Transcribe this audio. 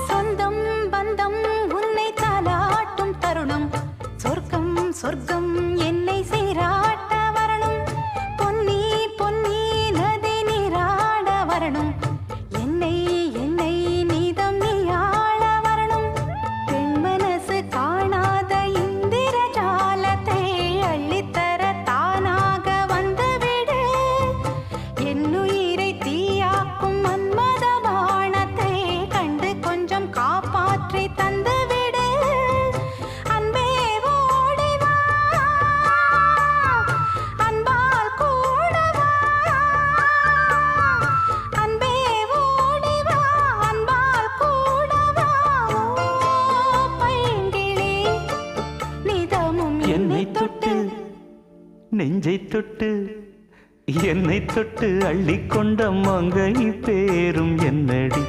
சொந்தம் பந்தம் உன்னை தாலாட்டும் தருணம் சொர்க்கம் சொர்க்கம் என்னை சீராட்ட வரணும் பொன்னி பொன்னி நதி நீராட வரணும் என்னை என்னை நீதம் நீயாள வரணும் பெண் மனசு காணாத இந்திர ஜாலத்தை அள்ளித்தர தானாக வந்துவிடு என்னுயிரை தீயாக்கும் மன்மத பாணத்தை கண்டு கொஞ்சம் காப்பாற்றி தந்துவிடு அன்பே ஓடி வா அன்பால் கூட வா அன்பே ஓடி வா அன்பால் கூட வா ஓ பைங்கிளி நிதமும் என்னை தொட்டு நெஞ்சை தொட்டு என்னை தொட்டு அள்ளிக்கொண்ட மங்கை பேரும் என்னடி